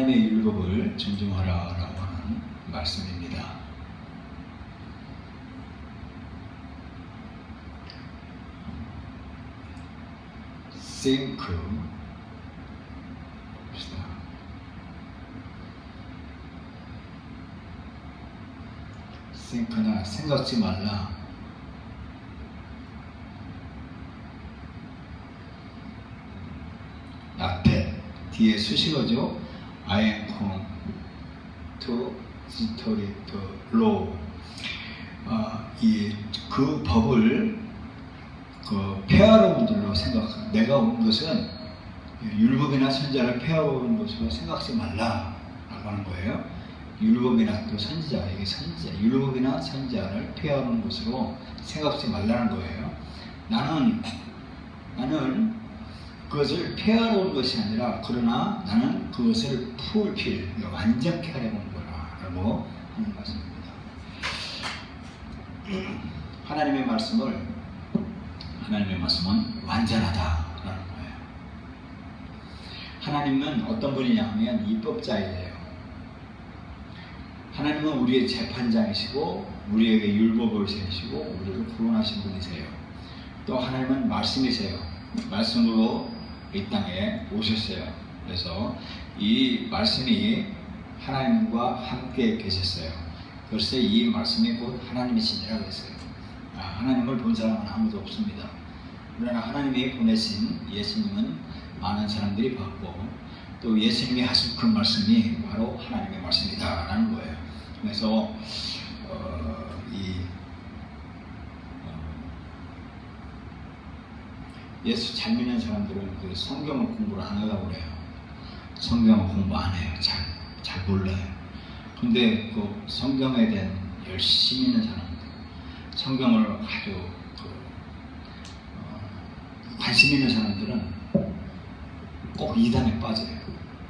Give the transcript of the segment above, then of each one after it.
하나님의 율법을 존중하라라고 하는 말씀입니다. think 봅시다. think나 생각지 말라. 앞에 뒤에 수식어죠. I am come to destroy the law. 그 법을 폐하러 온 줄로 생각. 내가 온 것은 율법이나 선지자를 폐하러 온 것으로 생각지 말라라고 하는 거예요. 율법이나 또 선지자, 이게 선지자, 율법이나 선지자를 폐하러 온 것으로 생각지 말라는 거예요. 나는 그것을 폐하러 온 것이 아니라, 그러나 나는 그것을 풀필, 완전케 하려고 온 거라고 하는 말씀입니다. 하나님의 말씀은 완전하다라는 거예요. 하나님은 어떤 분이냐면 입법자이세요. 하나님은 우리의 재판장이시고 우리에게 율법을 세우시고 우리를 구원하신 분이세요. 또 하나님은 말씀이세요. 말씀으로 이 땅에 오셨어요. 그래서 이 말씀이 하나님과 함께 계셨어요. 그래서 이 말씀이 곧 하나님이시니라고 했어요. 하나님을 본 사람은 아무도 없습니다. 그러나 하나님이 보내신 예수님은 많은 사람들이 봤고, 또 예수님이 하신 그 말씀이 바로 하나님의 말씀이다 라는 거예요. 그래서 예수 잘 믿는 사람들은 그 성경을 공부를 안 하려고 그래요. 성경을 공부 안 해요. 잘 몰라요. 근데 그 성경에 대한 열심히 있는 사람들, 성경을 아주 관심 있는 사람들은 꼭 이단에 빠져요.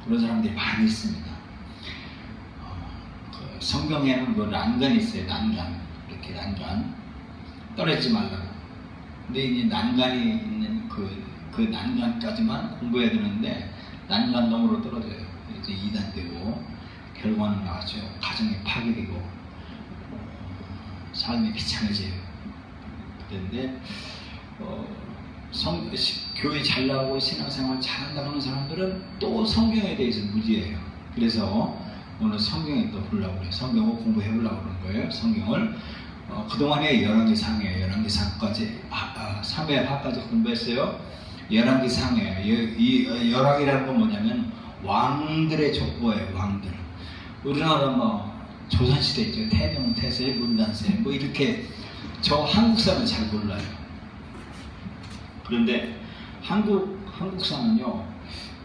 그런 사람들이 많이 있습니다. 성경에는 뭐 난간이 있어요. 난간, 이렇게 난간 떨어지지 말라고. 근데 이제 난간이 있는 그 난간까지만 공부해야 되는데 난간 너머로 떨어져요. 이제 이단되고 결과는 나왔죠. 가정이 파괴되고 삶이 비참해져요. 그런데 교회 잘 나오고 신앙생활 잘한다고 하는 사람들은 또 성경에 대해서 무지해요. 그래서 오늘 성경에 또 보려고 그래요. 성경을 공부해 보려고 그러는 거예요. 성경을 그동안에 열왕기상이에요. 열왕기상까지 3회하까지 공부했어요. 열왕기상이에요. 이 열왕이라는 건 뭐냐면 왕들의 족보예요. 왕들. 우리나라 뭐 조선시대 있죠. 태종, 태세, 문단세 뭐 이렇게. 저 한국 사람은 잘 몰라요. 그런데 한국사는요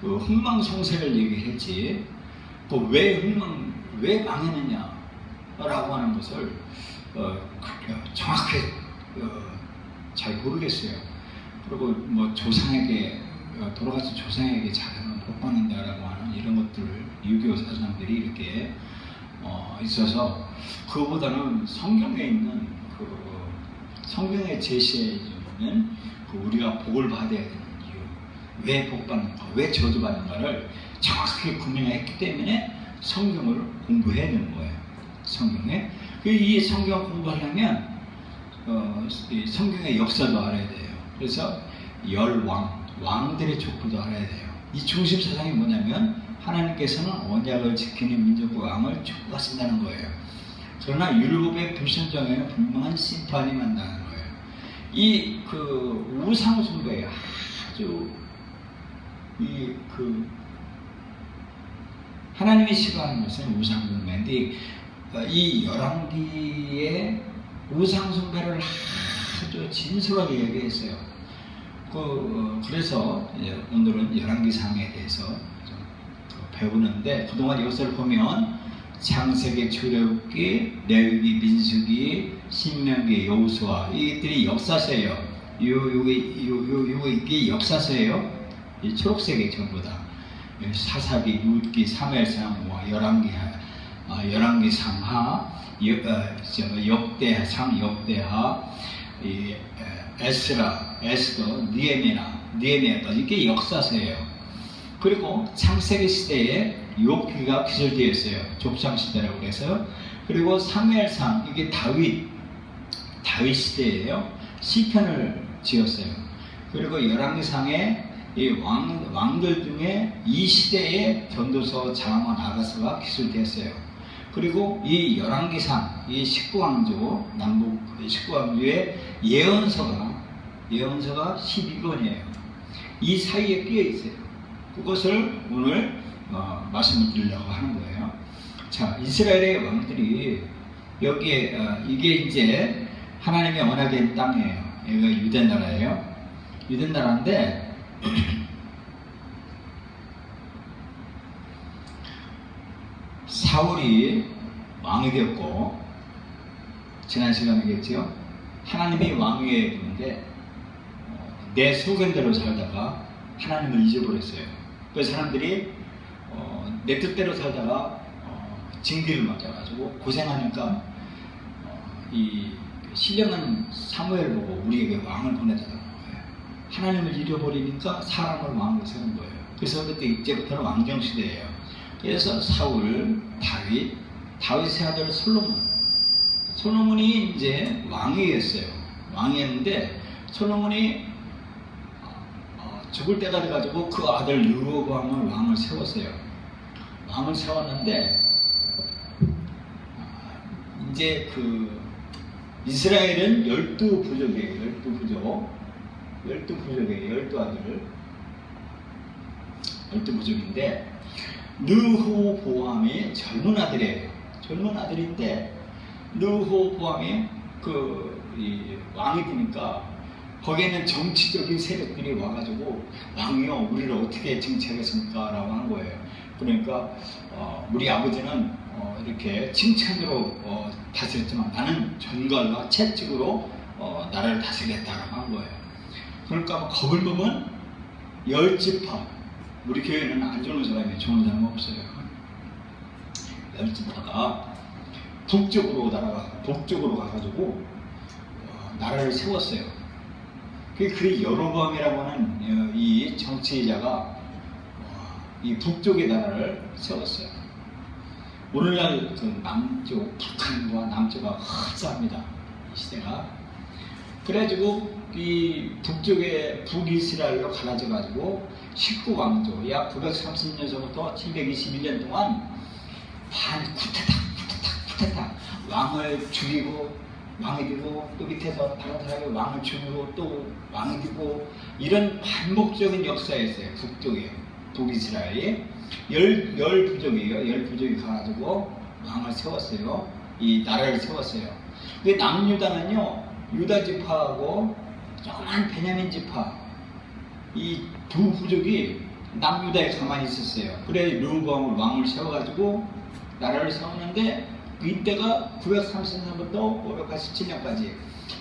흥망성쇠를 얘기했지 왜 망했느냐 라고 하는 것을 정확히 잘 모르겠어요. 그리고 뭐 조상에게 돌아가신 조상에게 잘하면 복 받는다라고 하는 이런 것들을 유교 사상들이 이렇게 있어서, 그거보다는 성경에 있는 성경에 제시해 주는 우리가 복을 받아야 되는 이유, 왜 복 받는가, 왜 저주받는가를 정확하게 구명했기 때문에 성경을 공부해야 되는 거예요. 성경에 이 성경 공부하려면 성경의 역사도 알아야 돼요. 그래서 왕들의 족보도 알아야 돼요. 이 중심 사상이 뭐냐면 하나님께서는 언약을 지키는 민족과 왕을 족보하신다는 거예요. 그러나 율법의 불순종에는 분명한 심판이 만나는 거예요. 우상 숭배에 아주 하나님이 싫어하는 것은 우상 숭배인데, 이 열왕기에 우상 숭배를 아주 진솔하게 얘기했어요. 그래서 오늘은 열왕기상에 대해서 좀 배우는데, 그동안 역사를 보면 창세기, 출애굽기, 레위기, 민수기, 신명기, 여호수아, 이것들이 역사서예요. 이게 역사서예요. 이 초록색이 전부 다 사사기, 룻기, 사무엘상, 열왕기 상하, 역대상, 역대하, 에스더, 니에미아까지 이게 역사서예요. 그리고 창세기 시대에 욥기가 기술되어 있어요. 족장 시대라고 해서. 그리고 사무엘상, 이게 다윗 시대예요. 시편을 지었어요. 그리고 열왕기상에 이 왕들 중에 이 시대에 전도서 장엄한 아가서가 기술되었어요. 그리고 이 열왕기상, 이 19왕조, 남북 19왕조의 예언서가 12권이에요. 이 사이에 끼어 있어요. 그것을 오늘 말씀을 드리려고 하는 거예요. 자, 이스라엘의 왕들이 여기에 이게 이제 하나님의 언약의 땅이에요. 여기가 유대 나라예요. 유대 나라인데 사울이 왕이 되었고, 지난 시간에 얘기했죠. 하나님이 왕위에 있는데 내 소견대로 살다가 하나님을 잊어버렸어요. 그래서 사람들이 내 뜻대로 살다가 징계를 맞아가지고 고생하니까 이 신령한 사무엘 보고 우리에게 왕을 보내달라는 거예요. 하나님을 잃어버리니까 사람을 왕으로 세운 거예요. 그래서 그때 이제부터는 왕정시대예요. 그래서 사울, 다윗의 아들 솔로몬이 이제 왕이었어요. 왕이었는데 솔로몬이 죽을 때가 돼가지고 그 아들 르호보암을 왕을 세웠어요. 왕을 세웠는데 이제 그 이스라엘은 12부족이에요. 12부족이에요. 12아들 12부족인데 르호보암이 젊은 아들이에요. 젊은 아들인데 르호보암이 왕이 되니까 거기에는 정치적인 세력들이 와가지고 왕이요, 우리를 어떻게 정치하겠습니까? 라고 하는 거예요. 그러니까 우리 아버지는 이렇게 칭찬으로 다스렸지만 나는 전갈과 채찍으로 나라를 다스리겠다라고 한 거예요. 그러니까 겁을 먹은 10지파, 우리 교회는 안 좋은 사람이 좋은 사람 없어요. 10지파가 북쪽으로 가가지고 나라를 세웠어요. 그 여로보암이라고 하는 이 정치자가 이 북쪽의 나라를 세웠어요. 오늘날 그 남쪽, 북한과 남쪽과 흡사합니다. 이 시대가. 그래가지고 이 북쪽의 북이스라엘로 갈라져가지고 19왕조, 약 930년서부터 721년 동안 쿠데타, 왕을 죽이고 왕이 되고 또 밑에서 다른 사람이 왕을 죽이고 또 왕이 되고 이런 반복적인 역사였어요. 북이스라엘이 열 부족이 가가지고 왕을 세웠어요. 이 나라를 세웠어요. 근데 남유다는요, 유다 지파하고 조그만 베냐민 지파 이 두 부족이 남유다에 가만히 있었어요. 그래 르호보암을 왕을 세워가지고 나라를 세웠는데 이때가 930년부터 587년까지.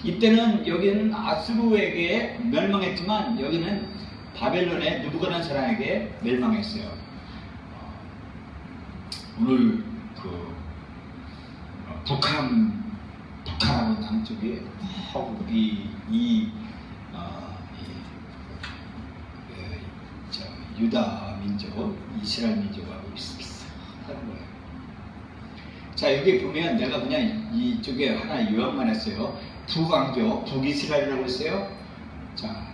이때는 여기는 아수르에게 멸망했지만 여기는 바벨론의 느부갓네살에게 멸망했어요. 오늘 북한하고 남쪽에 유다 민족, 이스라엘 민족하고 비슷하는 거예요. 자, 여기 보면 내가 그냥 이쪽에 하나 요약만 했어요. 북왕조, 북이스라엘이라고 했어요. 자,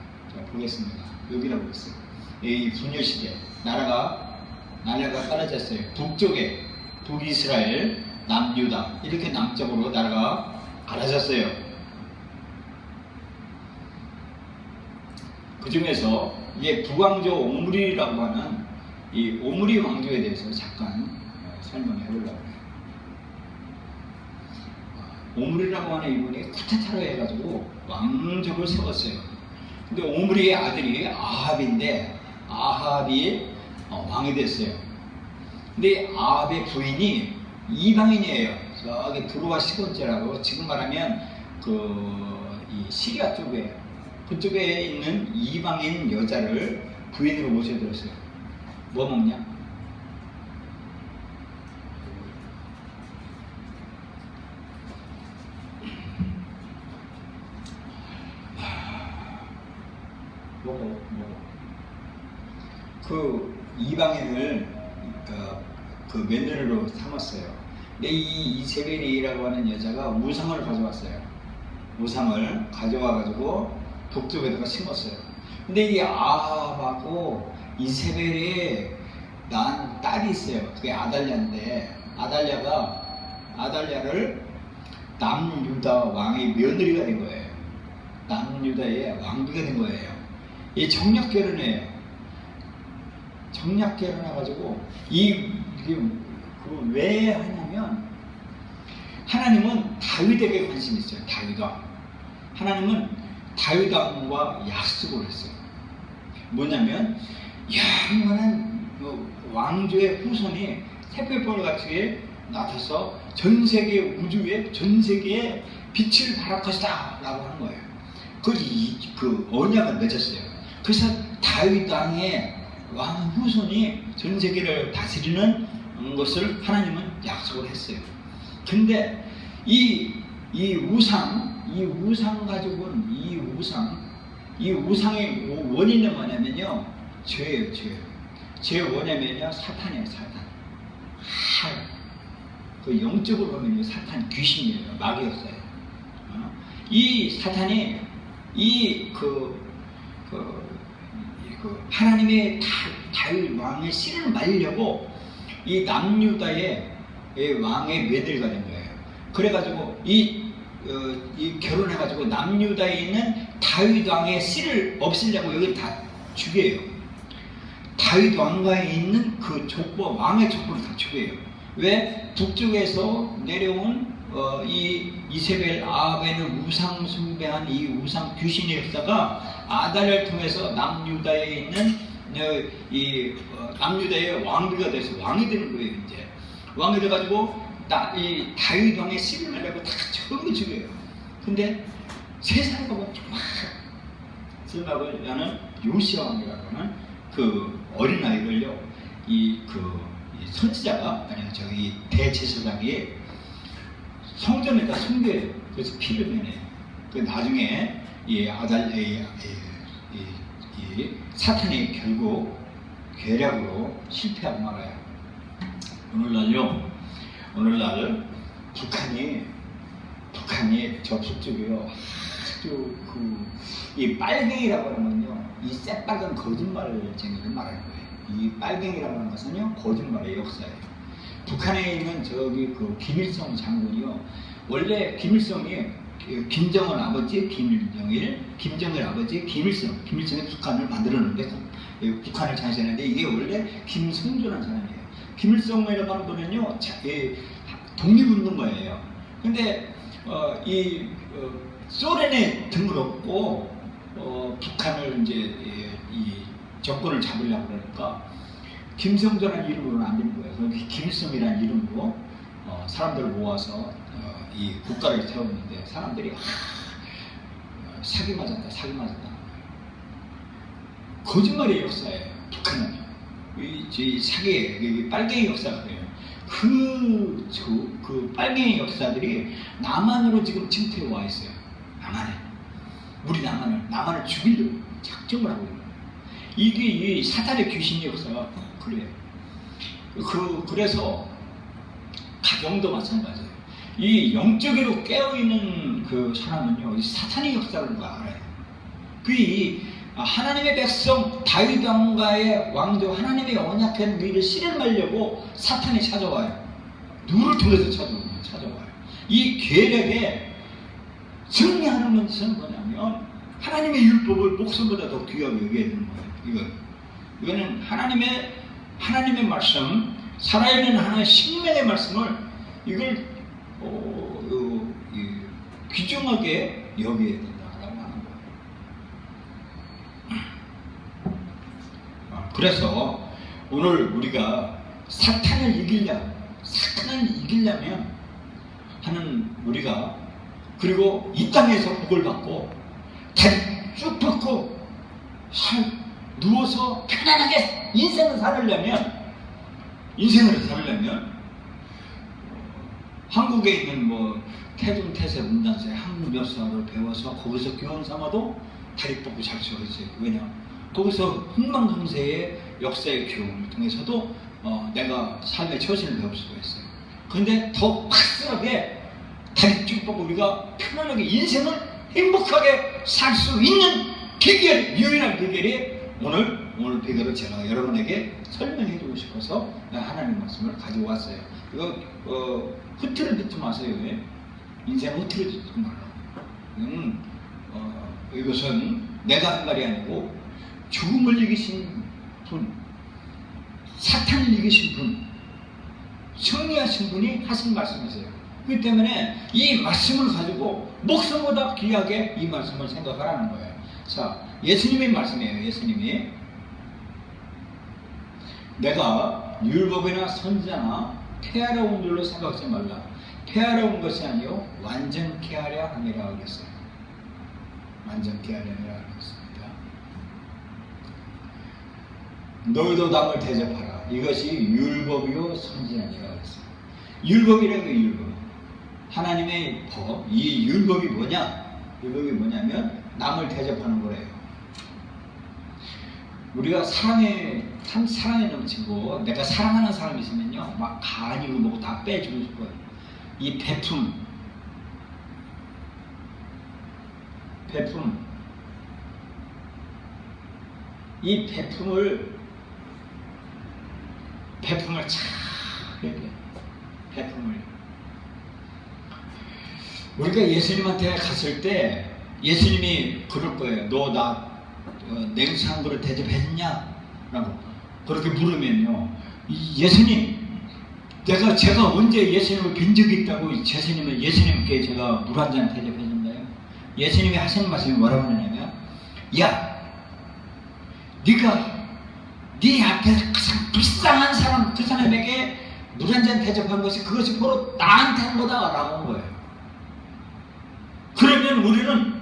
보겠습니다. 여기라고 했어요. 이 분열시대, 나라가 떨어졌어요. 북쪽에 북이스라엘, 남유다, 이렇게 남쪽으로 나라가 갈라졌어요. 그 중에서 이게 북왕조 오므리라고 하는 이 오므리 왕조에 대해서 잠깐 설명해 보려고 해요. 오므리라고 하는 이분이 쿠데타로 해가지고 왕족을 세웠어요. 근데 오므리의 아들이 아합인데 아합이 왕이 됐어요. 근데 아합의 부인이 이방인이에요. 저기 두로와 시돈제라고, 지금 말하면 이 시리아 쪽에, 그쪽에 있는 이방인 여자를 부인으로 모셔들었어요. 뭐 먹냐? 먹어. 그 이방인을 그 며느리로 삼았어요. 근데 이 이세벨이라고 하는 여자가 우상을 가져왔어요. 우상을 가져와가지고 북쪽에다가 심었어요. 근데 이 아합하고 이세벨이 낳은 딸이 있어요. 그게 아달랴인데 아달랴를 남유다 왕의 며느리가 된 거예요. 남유다의 왕비가 된 거예요. 이 정략 결혼이에요. 정략 결혼해가지고 이게 왜 하냐면 하나님은 다윗에게 관심이 있어요. 하나님은 다윗 왕과 약속을 했어요. 뭐냐면 영원한 왕조의 후손이 샛별벌같이 나타서 전 세계 우주에 전 세계에 빛을 발할 것이다 라고 하는 거예요. 그 언약을 맺었어요. 그래서 다윗 왕의 왕 후손이 전 세계를 다스리는 것을 하나님은 약속을 했어요. 근데 이 우상 가지고는 이 우상의 원인은 뭐냐면요, 죄예요. 죄의 원인은요, 사탄이에요. 사탄. 그 영적으로 보면요, 사탄 귀신이에요. 마귀였어요. 이 사탄이 하나님의 다윗 왕의 씨를 말려고 이 남유다의 왕의 며느리가 된 거예요. 그래가지고 이 결혼해가지고 남유다에 있는 다윗 왕의 씨를 없애려고 여기 다 죽여요. 다윗 왕가에 있는 그 족보, 왕의 족보를 다 죽여요. 왜? 북쪽에서 내려온 이 이세벨 아합에는 우상 숭배한 이 우상 귀신의 역사가 아달랴를 통해서 남유다에 있는 남유다의 왕비가 돼서 왕이 되는 거예요. 이제 왕이 돼가지고 이 다윗 왕의 씨를 말려고 다 전부 죽여요. 근데 세 살가 막 생각을 하는 요시야 왕이라고 하는 그 어린 아이를요, 이 선지자가 저기 대제사장이 성전에다 숨겨요. 그래서 피를 내네요. 그 나중에 이 사탄이 결국 계략으로 실패하고 말아요. 오늘날 북한이 접속적이요. 아주 이 빨갱이라고 하면요, 이 새빨간 거짓말쟁이를 말하는 거예요. 이 빨갱이라고 하는 것은요, 거짓말의 역사예요. 북한에 있는 김일성 장군이요, 원래 김일성이 김정은 아버지 김정일 아버지 김일성이 북한을 만들었는데 북한을 창시했는데 이게 원래 김성조라는 사람이에요. 김일성이라고 하는 분은요, 독립운동가예요. 근데 소련에 등을 업고 북한을 이제 이 정권을 잡으려고 그러니까 김성조라는 이름으로는 안 되는 거예요. 그래서 김일성이라는 이름으로 사람들을 모아서 이 국가를 세웠는데 사람들이 사기 맞았다. 거짓말의 역사예요. 북한은 이 사기의 빨갱이 역사가 그래요. 그 빨갱이 역사들이 남한으로 지금 침투해 와 있어요. 우리 남한을 죽이려고 작정을 하고 있는 거예요. 이게 이 사탄의 귀신의 역사가 그래요. 그래서 가정도 마찬가지예요. 이 영적으로 깨어있는 그 사람은요, 이 사탄의 역사를 알아요. 하나님의 백성 다윗 왕가의 왕조, 하나님의 언약한 위를 씨를 말려고 사탄이 찾아와요. 누구를 통해서 찾아와요. 이 계략에 승리하는 것은 뭐냐면 하나님의 율법을 목숨보다 더 귀하게 여겨야 되는 거예요. 이거는 하나님의 말씀, 살아있는 하나님의 생명의 말씀을 이걸 귀중하게 여겨야 된다라고 하는 거예요. 그래서 오늘 우리가 사탄을 이기려면 하는 우리가, 그리고 이 땅에서 복을 받고 다리 쭉 뻗고 누워서 편안하게 인생을 살려면 한국에 있는 태중태세 문단세 한국 역사를 배워서 거기서 교훈 삼아도 다리 뻗고 잘 수가 있어요. 왜냐? 거기서 흥망성쇠의 역사의 교훈을 통해서도 내가 삶의 처신을 배울 수가 있어요. 그런데 더 확실하게 다리 쭉 뻗고 우리가 편안하게 인생을 행복하게 살 수 있는 비결, 유일한 비결이 오늘 비결을 제가 여러분에게 설명해 주고 싶어서 하나님 말씀을 가지고 왔어요. 이거 흐트를 듣지 마세요. 인생 흐트를 듣지 말라고. 이것은 내가 한 말이 아니고 죽음을 이기신 분, 사탄을 이기신 분, 승리하신 분이 하신 말씀이세요. 그렇기 때문에 이 말씀을 가지고 목숨보다 귀하게 이 말씀을 생각하라는 거예요. 자, 예수님의 말씀이에요. 예수님이 내가 율법이나 선지자나 폐하려온 줄로 생각하지 말라. 폐하려온 것이 아니요 완전케 하려 함이라 그랬어요. 완전케 하려 함이라 그랬습니다. 너희도 남을 대접하라. 이것이 율법이요 선지자니라 그랬어요. 율법이라는 게 율법. 하나님의 법. 이 율법이 뭐냐? 율법이 뭐냐면 남을 대접하는 거래요. 우리가 사랑에 넘치고 내가 사랑하는 사람이 있으면요 막 간이고 뭐고 다 빼주고 싶어요. 이 베품 이 베품을 참 이렇게 베품을 우리가 예수님한테 갔을 때 예수님이 그럴 거예요. 너 나 냉수 한 그릇 대접했냐? 라고 그렇게 물으면요 예수님 제가 언제 예수님을 빈 적이 있다고 예수님께 제가 물 한 잔 대접했는데요. 예수님이 하시는 말씀이 뭐라고 하냐면 야 네가 네 앞에 가장 불쌍한 사람 그 사람에게 물 한 잔 대접한 것이 그것이 바로 나한테 한 거다 라고 한 거예요. 그러면 우리는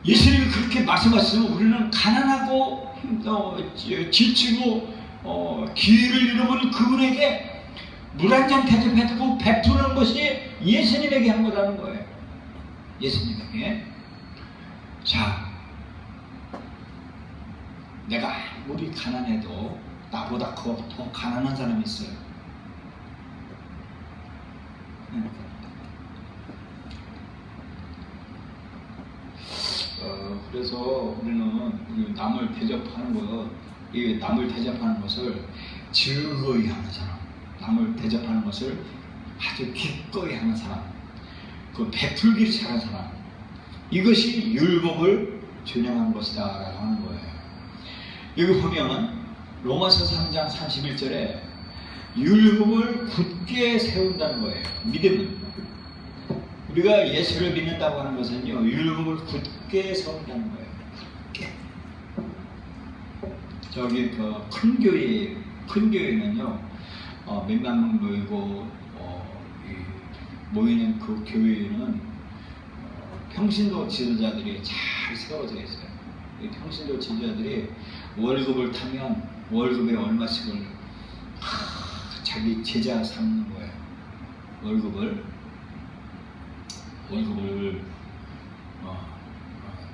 예수님이 그렇게 말씀하시면 우리는 가난하고 지치고 기회를 잃어버린 그분에게 물 한 잔 대접해주고 베푸는 것이 예수님에게 한 거라는 거예요. 예수님에게. 자, 내가 아무리 가난해도 나보다 더 가난한 사람이 있어요. 그래서 우리는 남을 대접하는 것을 즐거이 하는 사람, 남을 대접하는 것을 아주 기꺼이 하는 사람, 그 베풀기를 잘하는 사람, 이것이 율법을 준행한 것이다 라고 하는 거예요. 여기 보면 로마서 3장 31절에 율법을 굳게 세운다는 거예요. 믿음은 우리가 예수를 믿는다고 하는 것은요 율법을 굳게 세운다는 거예요. 굳게. 저기 그 큰 교회는요 몇만 명 모이고 모이는 그 교회는 평신도 지도자들이 잘 세워져 있어요. 이 평신도 지도자들이 월급을 타면 월급에 얼마씩을 자기 제자 삼는 거예요. 월급을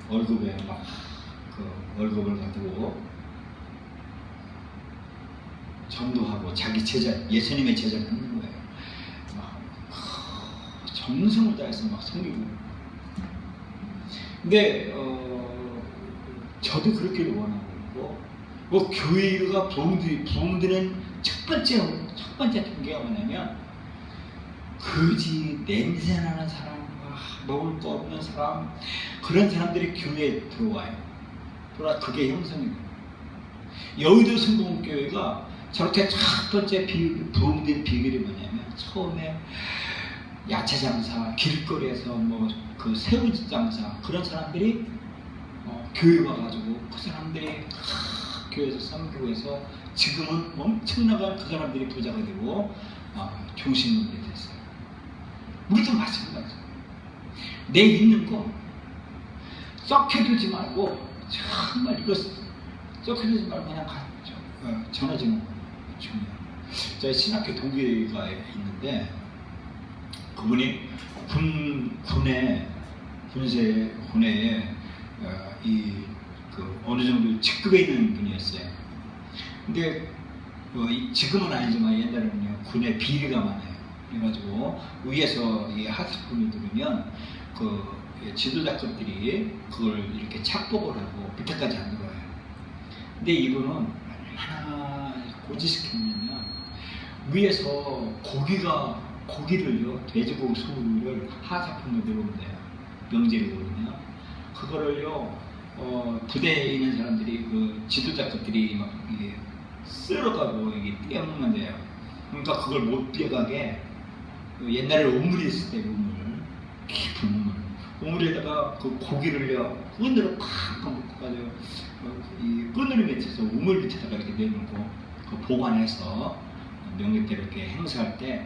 월급에 막 그 월급을 가지고 전도하고 자기 제자 예수님의 제자를 하는 거예요. 막 정성을 다해서 막 섬기고. 근데 저도 그렇게를 원하고 있고 뭐 교회가 부흥되는 첫 번째 통계가 뭐냐면 거지 냄새나는 사람과 먹을 거 없는 사람 그런 사람들이 교회에 들어와요. 그게 형성입니다. 여의도 성공교회가 저렇게 첫 번째 부흥된 비결이 뭐냐면 처음에 야채 장사, 길거리에서 뭐 그 새우 장사 그런 사람들이 교회 와가지고 그 사람들이 교회에서 섬기고 해서 지금은 엄청나게 그 사람들이 부자가 되고 종신문이 됐어요. 우리도 마찬가지예요. 내 있는 거 썩혀두지 말고 정말 이거 썩혀두지 말고 그냥 전해지는 거 중요해요. 저희 신학교 동기가 있는데 그분이 군내에 이 어느 정도 직급에 있는 분이었어요. 근데 지금은 아니지만 옛날에는요 군에 비리가 많아요. 그래가지고 위에서 이 하사품을 들으면 그 지도자급들이 그걸 이렇게 착복을 하고 밑에까지 안 들어와요. 근데 이분은 얼마나 고지시켰냐면 위에서 고기를요 돼지고기 소고기를 하사품으로 들어온대요. 명절이거든요. 그거를요 부대에 있는 사람들이 그 지도자급들이 막 이게 쓸어가고 이게 떼어먹는데요. 그러니까 그걸 못 떼어가게 옛날에 우물이 있을 때 깊은 우물. 우물에다가 그 고기를요 끈으로 팍팍 묶어가지고 이 끈으로 밑에서 우물 밑에다가 이렇게 내놓고 그 보관해서 명절 때 이렇게 행사할 때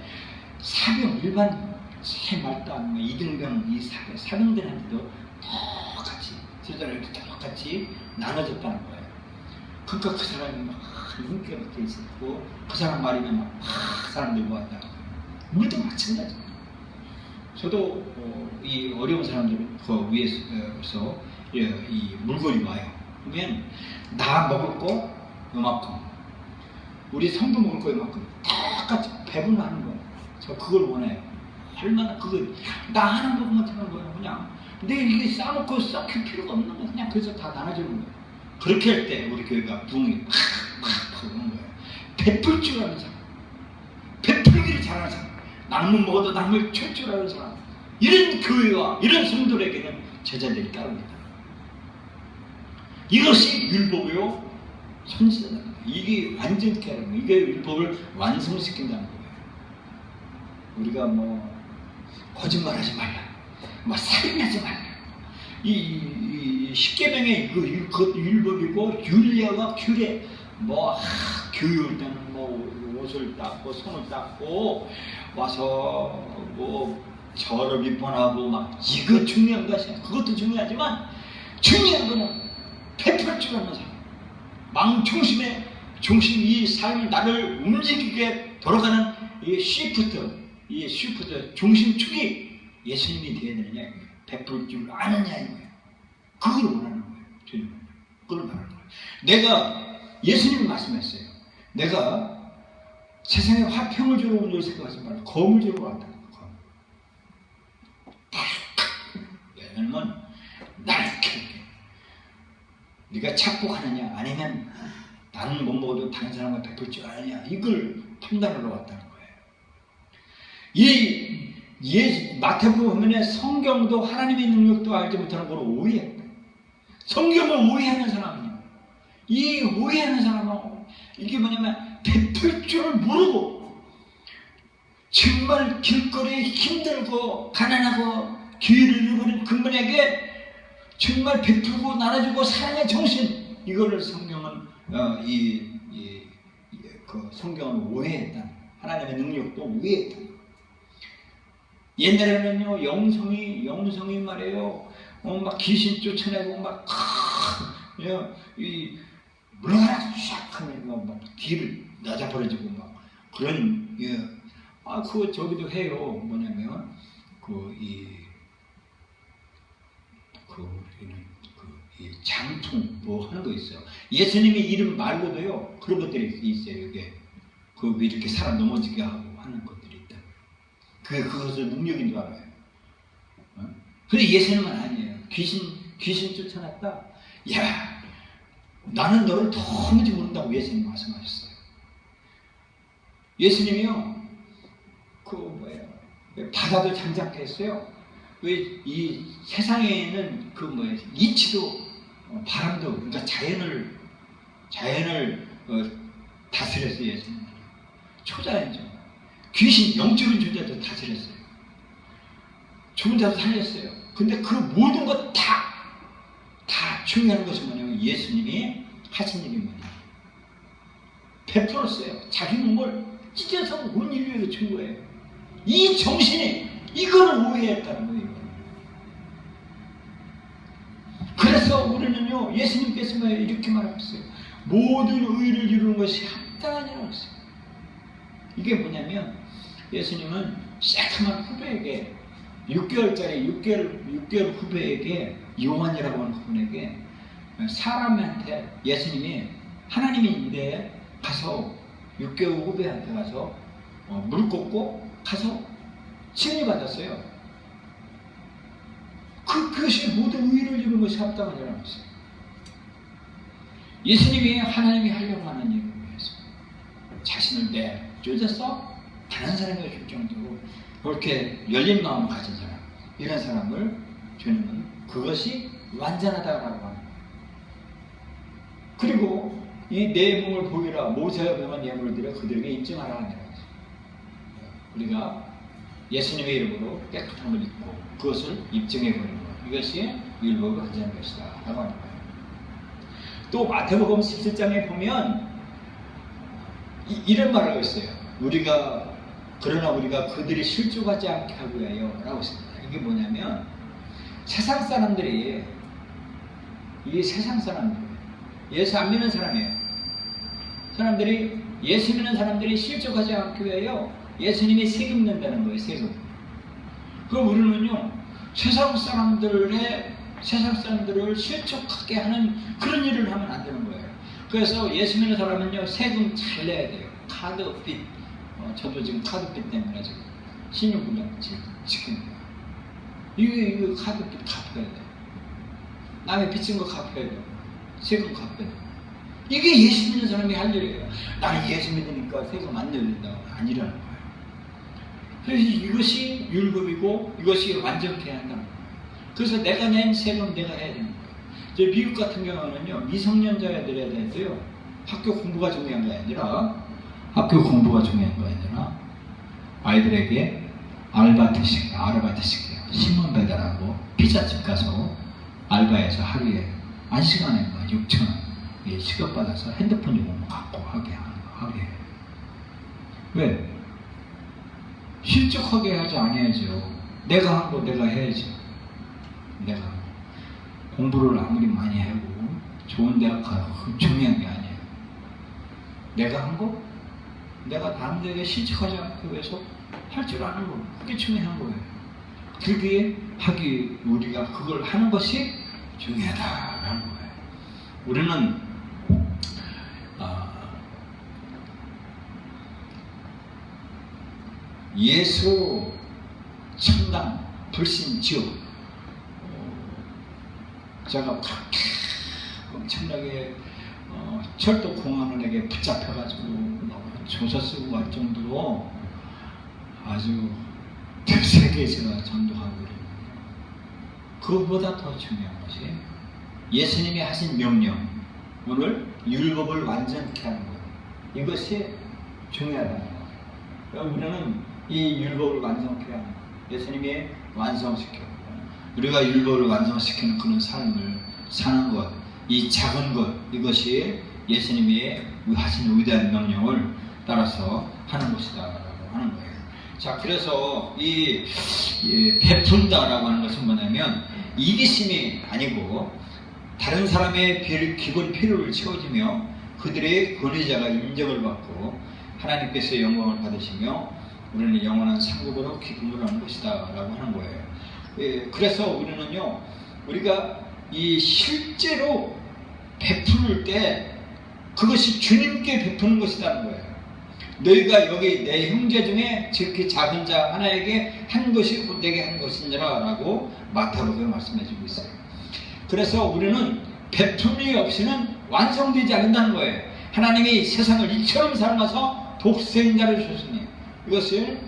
사병 일반 새 말도 안 되는 이등병 이 사병들한테도 똑같이 제자를 이렇게 똑같이 나눠줬다는 거예요. 그러니까 그 사람이 막 인기가 돼 있었고 그 사람 말이면 막 사람들이 모았다. 우리도 마찬가지예요. 저도 이 어려운 사람들은 그 위에서 이 물건이 와요. 그러면 나 먹을 거 요만큼, 우리 성도 먹을 거 요만큼 똑같이 배분하는 거예요. 저 그걸 원해요. 얼마나 그거 나 하나 먹으면 되는 거예요. 그냥 근데 이게 싸놓고 썩힐 필요가 없는 거 그냥 그래서 다 나눠주는 거예요. 그렇게 할 때 우리 교회가 부흥이 팍팍 오는 거예요. 베풀 줄 아는 사람, 베풀기를 잘하는 사람, 남을 먹어도 남을 줄 아는 사람, 이런 교회와 이런 성도들에게는 제자들이 따릅니다. 이것이 율법이요 선지자다. 이게 완전케 하는 거예요. 이게 율법을 완성시킨다는 거예요. 우리가 뭐 거짓말하지 말라, 뭐 살인하지 말라. 이 십계명의 그 율법이고 율례와 규례, 뭐 교육을 때는 뭐 옷을 닦고 손을 닦고 와서 뭐 절을 비판하고 막 이거 중요한 것이야. 그것도 중요하지만 중요한 거는 베풀 줄 아는 사람, 망중심의 중심, 이 삶이 나를 움직이게 돌아가는 이 쉬프트 중심축이 예수님이 되어야 되느냐, 베풀 줄 아느냐 이거예요. 그걸 원하는 거예요. 주님은 그걸 말하는 거예요. 내가 예수님이 말씀했어요. 내가 세상에 화평을 주러 온 줄 생각하지 말고 검을 주러 왔다. 왜냐면 나를 이렇게 네가 착복하느냐 아니면 나는 못 먹어도 다른 사람과 베풀 줄 아느냐 이걸 판단하러 왔다는 거예요. 이 마태복음 보면 성경도 하나님의 능력도 알지 못하는 걸 오해했다. 성경을 오해하는 사람은요, 이 오해하는 사람은 이게 뭐냐면 베풀 줄을 모르고 정말 길거리에 힘들고 가난하고 기회를 잃어버린 그분에게 정말 베풀고 나눠주고 사랑의 정신, 이거를 성경은 그 성경을 오해했다. 하나님의 능력도 오해했다. 옛날에는요 영성이 말이에요. 막 귀신 쫓아내고 막 물러가라 샥 하면 막 뒤를 낮아버려지고 막 그런 그거 저기도 해요. 뭐냐면 이 장통 뭐 하는 거 있어요. 예수님의 이름 말고도요 그런 것들이 있어요. 이게 이렇게 사람 넘어지게 하고 하는 것들이 있다. 그것을 능력인 줄 알아요. 근데 예수님은 아니에요. 귀신 쫓아났다. 야, 나는 너를 도무지 모른다고 예수님 말씀하셨어요. 예수님이요 바다도 잠잠케 했어요. 왜 이 세상에는 이치도 바람도, 그러니까 자연을 다스렸어요. 예수님 초자연이죠. 귀신 영적인 존재도 다스렸어요. 죽은 자도 살렸어요. 근데 그 모든 것 다 중요한 것은 뭐냐면 예수님이 하신 일이 뭐냐, 베풀었어요. 자기 몸을 찢어서 온 인류에게 준 거예요. 이 정신이 이거를 오해했다는 거예요. 그래서 우리는요 예수님께서 이렇게 말하셨어요. 모든 의를 이루는 것이 합당하냐고 했어요. 이게 뭐냐면 예수님은 새카만 후배에게 6개월 후배에게 요한이라고 하는 그분에게 사람한테 예수님이 하나님이 이래 가서 6개월 후배한테 가서 물 꽂고 가서 치유를 받았어요. 그것이 모든 의를 이루는 것이 합당하다는 것이에요. 예수님이 하나님이 하려고 하는 일을 위해서 자신을 내쫓아서 다른 사람에게 줄 정도로 그렇게 열린 마음을 가진 사람, 이런 사람을 주님은 그것이 완전하다고 하는 거예요. 그리고 이 내 몸을 보이라, 모세가 명한 예물을 드려 그들에게 입증하라 하는 거죠. 우리가 예수님의 이름으로 깨끗한 걸 입고 그것을 입증해 보는 것, 이것이 율법을 하자는 것이다 라고 하는 거예요. 또 마태복음 17장에 보면 이런 말을 하고 있어요. 그러나 우리가 그들이 실족하지 않게 하기 위하여 라고 했습니다. 이게 뭐냐면 세상 사람들이, 이 세상 사람들, 예수 안 믿는 사람들이 예수 믿는 사람들이 실족하지 않기 위하여 예수님이 세금 낸다는 거예요. 세금. 그럼 우리는요, 세상 사람들을 실족하게 하는 그런 일을 하면 안 되는 거예요. 그래서 예수 믿는 사람은요, 세금 잘 내야 돼요. 카드빚, 저도 지금 카드빚 때문에 지금 신용불량 지키는 거예요. 이거 카드빚 갚아야 돼요. 남의 빚진 거 갚아야 돼요. 세금 갚아야 돼요. 이게 예수 믿는 사람이 할 일이에요. 나는 예수 믿으니까 세금 안 내야 된다고. 아니라는 거예요. 그래서 이것이 율법이고 이것이 완전케 한다는 거예요. 그래서 내가 낸 세금 내가 해야 되는 거예요. 이제 미국 같은 경우는요, 미성년자들에대해서요, 학교 공부가 중요한 게 아니라 아이들에게 아르바이트식 신문 배달하고 피자집 가서 알바해서 하루에 1시간에 6,000원 시급 받아서 핸드폰 요금 갖고 하게 해요. 왜? 실족하게 하지 않아야죠. 내가 한 거 내가 해야지. 내가 공부를 아무리 많이 하고 좋은 대학 가고 중요한 게 아니에요. 내가 한 거 내가 남들에게 실족하지 않기 위해서 할 줄 아는 거, 그게 중요한 거예요. 그게 우리가 그걸 하는 것이 중요하다라는 거예요. 우리는 예수 천당 불신 지옥, 제가 그렇게 엄청나게 철도 공안원에게 붙잡혀가지고 조서 쓰고 갈 정도로 아주 세게 제가 전도하고 그래요. 그것보다 더 중요한 것이 예수님이 하신 명령, 오늘 율법을 완전케 하는 거예요. 이것이 중요하다는 거예요. 우리는 이 율법을 완성케 하는 거예요. 예수님이 완성시켜 우리가 율법을 완성시키는 그런 삶을 사는 것, 이 작은 것, 이것이 예수님이 하신 위대한 명령을 따라서 하는 것이다 라고 하는 거예요. 자, 그래서 이 베푼다라고 하는 것은 뭐냐면 이기심이 아니고 다른 사람의 기본 필요를 채워주며 그들의 권위자가 인정을 받고 하나님께서 영광을 받으시며 우리는 영원한 상급으로 기쁨을 하는 것이다 라고 하는 거예요. 그래서 우리는요, 우리가 이 실제로 베풀 때 그것이 주님께 베푸는 것이라는 거예요. 너희가 여기 내 형제 중에 지극히 작은 자 하나에게 한 것이 곧 내게 한 것이니라 라고 마태복음에 말씀해주고 있어요. 그래서 우리는 베품이 없이는 완성되지 않는다는 거예요. 하나님이 세상을 이처럼 사랑하셔서 독생자를 주셨으니, 이것을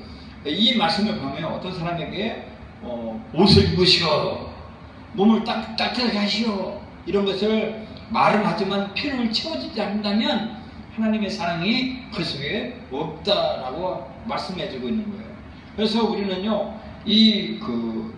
이 말씀을 보면 어떤 사람에게 옷을 입으시오, 몸을 따뜻하게 하시오, 이런 것을 말은 하지만 필요를 채워지지 않는다면 하나님의 사랑이 그 속에 없다라고 말씀해주고 있는 거예요. 그래서 우리는요,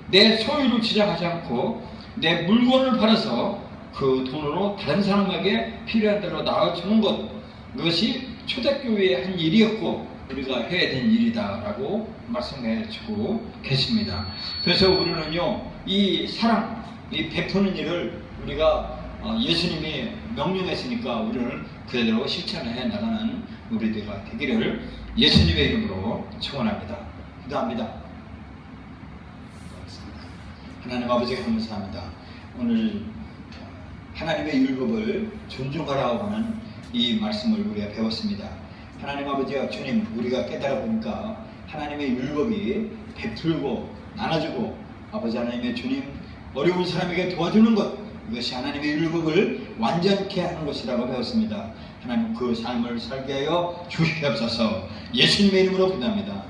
내 소유를 주장하지 않고 내 물건을 팔아서 그 돈으로 다른 사람에게 필요한 대로 나눠주는 것, 그것이 초대교회의 한 일이었고 우리가 해야 될 일이다라고 말씀해주고 계십니다. 그래서 우리는요, 이 사랑, 이 베푸는 일을 우리가 예수님이 명령했으니까 우리는 그대로 실천해 나가는 우리들가 되기를 예수님의 이름으로 축원합니다. 기도합니다. 하나님 아버지 감사합니다. 오늘 하나님의 율법을 존중하라고 하는 이 말씀을 우리가 배웠습니다. 하나님 아버지와 주님, 우리가 깨달아 보니까 하나님의 율법이 베풀고 나눠주고 아버지 하나님의 주님, 어려운 사람에게 도와주는 것, 이것이 하나님의 율법을 완전케 하는 것이라고 배웠습니다. 하나님 그 삶을 살게 하여 주시옵소서. 예수님의 이름으로 기도합니다.